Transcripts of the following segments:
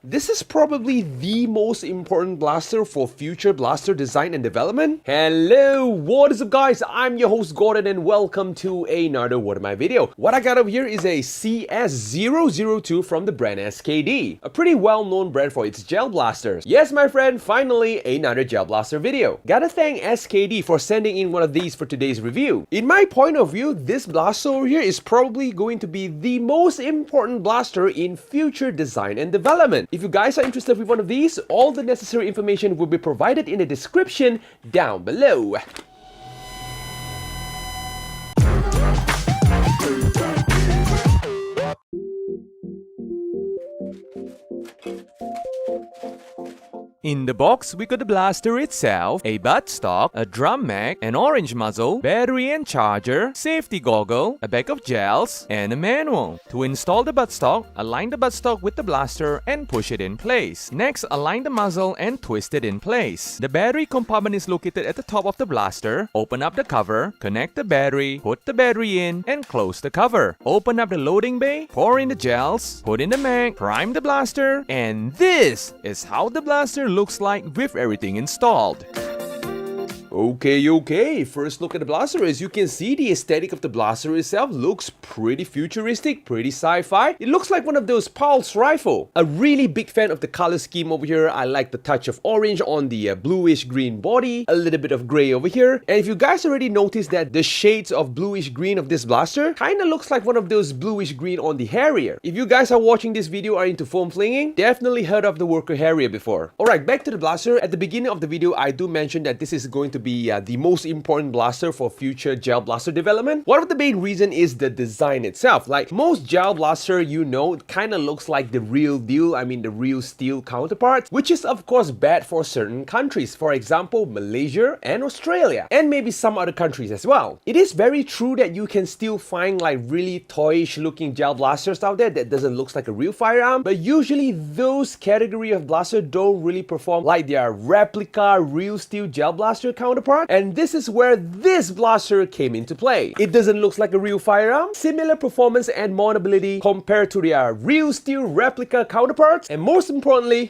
This is probably the most important blaster for future blaster design and development. Hello, what is up guys? I'm your host Gordon and welcome to another What Am I video. What I got over here is a CS002 from the brand SKD. A pretty well-known brand for its Gelblasters. Yes my friend, finally another Gelblaster video. Gotta thank SKD for sending in one of these for today's review. In my point of view, this blaster over here is probably going to be the most important blaster in future design and development. If you guys are interested with one of these, all the necessary information will be provided in the description down below. In the box, we got the blaster itself, a buttstock, a drum mag, an orange muzzle, battery and charger, safety goggle, a bag of gels, and a manual. To install the buttstock, align the buttstock with the blaster and push it in place. Next, align the muzzle and twist it in place. The battery compartment is located at the top of the blaster. Open up the cover, connect the battery, put the battery in, and close the cover. Open up the loading bay, pour in the gels, put in the mag, prime the blaster, and this is how the blaster looks like with everything installed. Okay, first look at the blaster. As you can see, the aesthetic of the blaster itself looks pretty futuristic, pretty sci-fi. It looks like one of those pulse rifle. A really big fan of the color scheme over here. I like the touch of orange on the bluish green body, a little bit of gray over here. And if you guys already noticed that the shades of bluish green of this blaster kind of looks like one of those bluish green on the Harrier. If you guys are watching this video are into foam flinging, definitely heard of the Worker Harrier before. Alright, back to the blaster. At the beginning of the video, I do mention that this is going to be the most important blaster for future gel blaster development. One of the main reason is the design itself. Like most gel blaster, you know, it kind of looks like the real deal, I mean the real steel counterparts, which is of course bad for certain countries. For example, Malaysia and Australia, and maybe some other countries as well. It is very true that you can still find like really toyish looking gel blasters out there that doesn't look like a real firearm, but usually those category of blaster don't really perform like their replica real steel gel blaster counterpart. And this is where this blaster came into play. It doesn't look like a real firearm, similar performance and moddability compared to their real steel replica counterparts, and most importantly,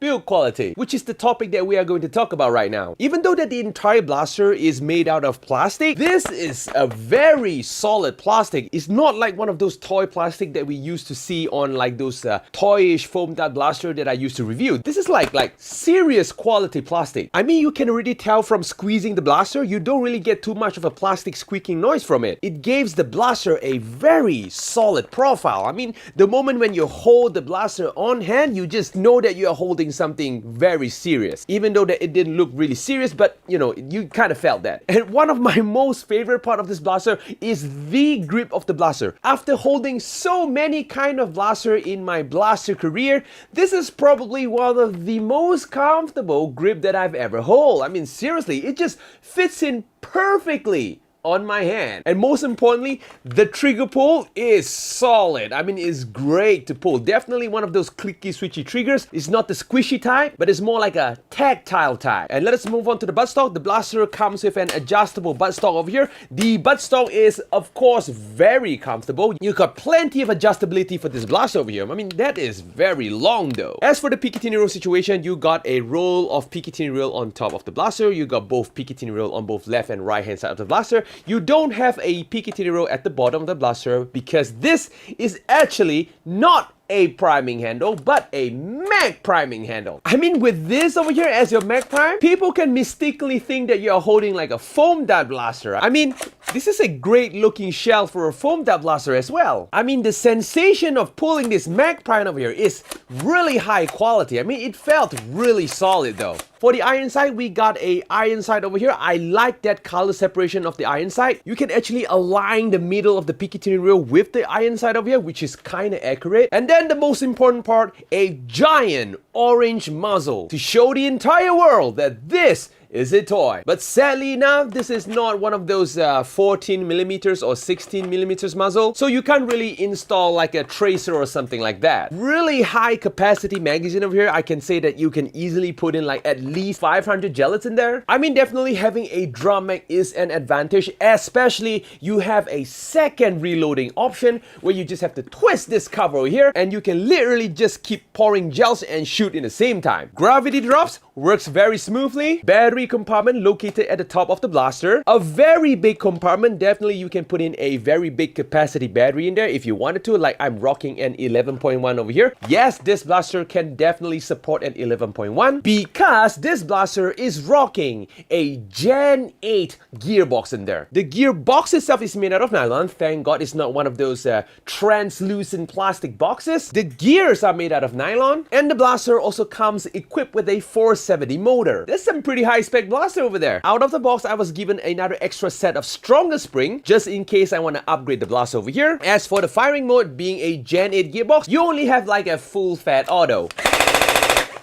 build quality, which is the topic that we are going to talk about right now. Even though that the entire blaster is made out of plastic, this is a very solid plastic. It's not like one of those toy plastic that we used to see on like those toyish foam dart blaster that I used to review. This is like serious quality plastic. I mean, you can already tell from squeezing the blaster, you don't really get too much of a plastic squeaking noise from it. It gives the blaster a very solid profile. I mean, the moment when you hold the blaster on hand, you just know that you are holding something very serious, even though that it didn't look really serious, but you know, you kind of felt that. And one of my most favorite part of this blaster is the grip of the blaster. After holding so many kind of blaster in my blaster career, this is probably one of the most comfortable grip that I've ever held. I mean, seriously, it just fits in perfectly on my hand. And most importantly, the trigger pull is solid. I mean, it's great to pull. Definitely one of those clicky switchy triggers. It's not the squishy type, but it's more like a tactile type. And let us move on to the buttstock. The blaster comes with an adjustable buttstock over here. The buttstock is of course very comfortable. You got plenty of adjustability for this blaster over here. I mean, that is very long though. As for the Picatinny rail situation, you got a roll of Picatinny rail on top of the blaster. You got both Picatinny rail on both left and right hand side of the blaster. You don't have a Picatinny rail at the bottom of the blaster because this is actually not a priming handle, but a mag priming handle. I mean, with this over here as your mag prime, people can mistakenly think that you're holding like a foam dart blaster. I mean, this is a great looking shell for a foam dart blaster as well. I mean, the sensation of pulling this mag prime over here is really high quality. I mean, it felt really solid though. For the iron sight, we got a iron sight over here. I like that color separation of the iron sight. You can actually align the middle of the Picatinny rail with the iron sight over here, which is kind of accurate. And then the most important part, a giant orange muzzle to show the entire world that this is a toy. But sadly enough, this is not one of those 14 millimeters or 16 millimeters muzzle, so you can't really install like a tracer or something like that. Really high capacity magazine over here. I can say that you can easily put in like at least 500 gellets in there. I mean, definitely having a drum mag is an advantage, especially you have a second reloading option where you just have to twist this cover over here and you can literally just keep pouring gels and shoot in the same time. Gravity drops works very smoothly. Battery compartment located at the top of the blaster. A very big compartment. Definitely you can put in a very big capacity battery in there if you wanted to, like I'm rocking an 11.1 over here. Yes, this blaster can definitely support an 11.1 because this blaster is rocking a Gen 8 gearbox in there. The gearbox itself is made out of nylon. Thank God it's not one of those translucent plastic boxes. The gears are made out of nylon, and the blaster also comes equipped with a 470 motor. There's some pretty high spec blaster over there. Out of the box, I was given another extra set of stronger spring just in case I want to upgrade the blaster over here. As for the firing mode, being a Gen 8 gearbox, you only have like a full fat auto.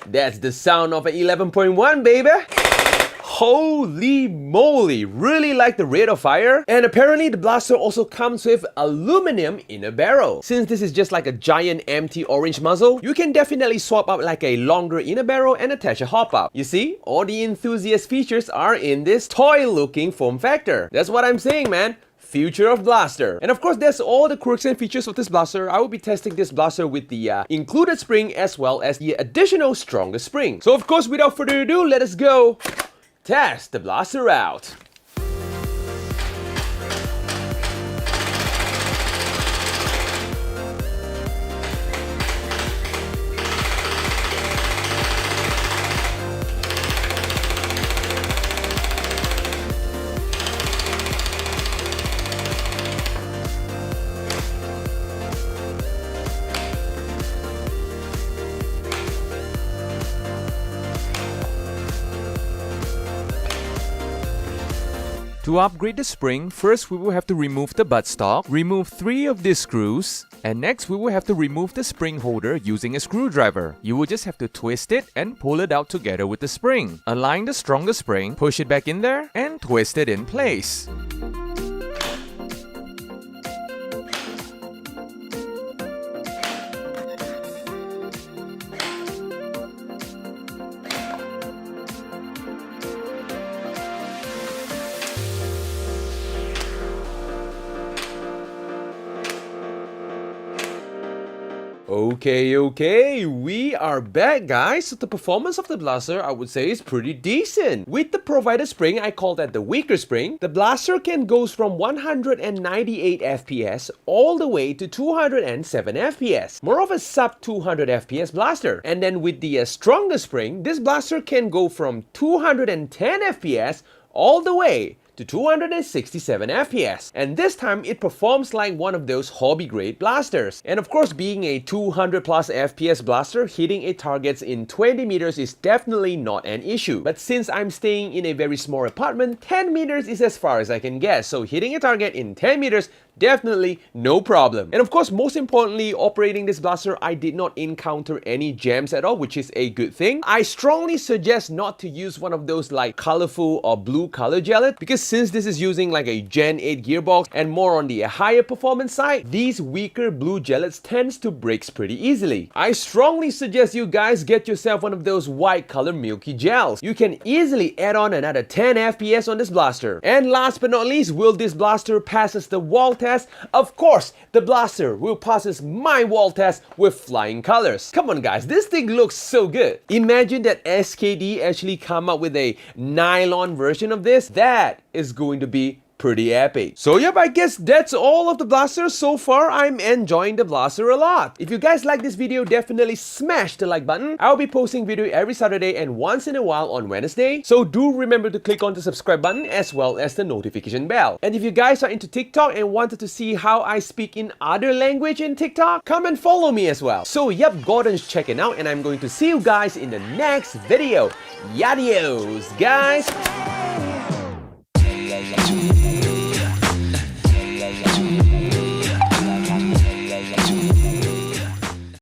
That's the sound of an 11.1, baby. Holy moly, really like the rate of fire. And apparently the blaster also comes with aluminum inner barrel. Since this is just like a giant empty orange muzzle, you can definitely swap out like a longer inner barrel and attach a hop up. You see, all the enthusiast features are in this toy looking form factor. That's what I'm saying, man. Future of blaster. And of course, there's all the quirks and features of this blaster. I will be testing this blaster with the included spring as well as the additional stronger spring. So of course, without further ado, let us go test the blaster out. To upgrade the spring, first we will have to remove the buttstock, remove 3 of these screws, and next we will have to remove the spring holder using a screwdriver. You will just have to twist it and pull it out together with the spring. Align the stronger spring, push it back in there, and twist it in place. Okay, we are back, guys. So the performance of the blaster, I would say, is pretty decent. With the provided spring, I call that the weaker spring, the blaster can go from 198 FPS all the way to 207 FPS. More of a sub 200 FPS blaster. And then with the stronger spring, this blaster can go from 210 FPS all the way to 267 FPS, and this time it performs like one of those hobby grade blasters. And of course, being a 200 plus FPS blaster, hitting a targets in 20 meters is definitely not an issue. But since I'm staying in a very small apartment, 10 meters is as far as I can get, so hitting a target in 10 meters definitely no problem. And of course, most importantly, operating this blaster, I did not encounter any jams at all, which is a good thing. I strongly suggest not to use one of those like colorful or blue color gellet, because since this is using like a Gen 8 gearbox and more on the higher performance side, these weaker blue gellets tends to break pretty easily. I strongly suggest you guys get yourself one of those white color milky gels. You can easily add on another 10 FPS on this blaster. And last but not least, will this blaster passes the wall test? Of course, the blaster will passes my wall test with flying colors. Come on guys, this thing looks so good. Imagine that SKD actually come up with a nylon version of this. That is going to be pretty epic. So yep, I guess that's all of the blasters so far. I'm enjoying the blaster a lot. If you guys like this video, definitely smash the like button. I'll be posting video every Saturday and once in a while on Wednesday. So do remember to click on the subscribe button as well as the notification bell. And if you guys are into TikTok and wanted to see how I speak in other language in TikTok, come and follow me as well. So yep, Gordon's checking out and I'm going to see you guys in the next video. Yadios, guys.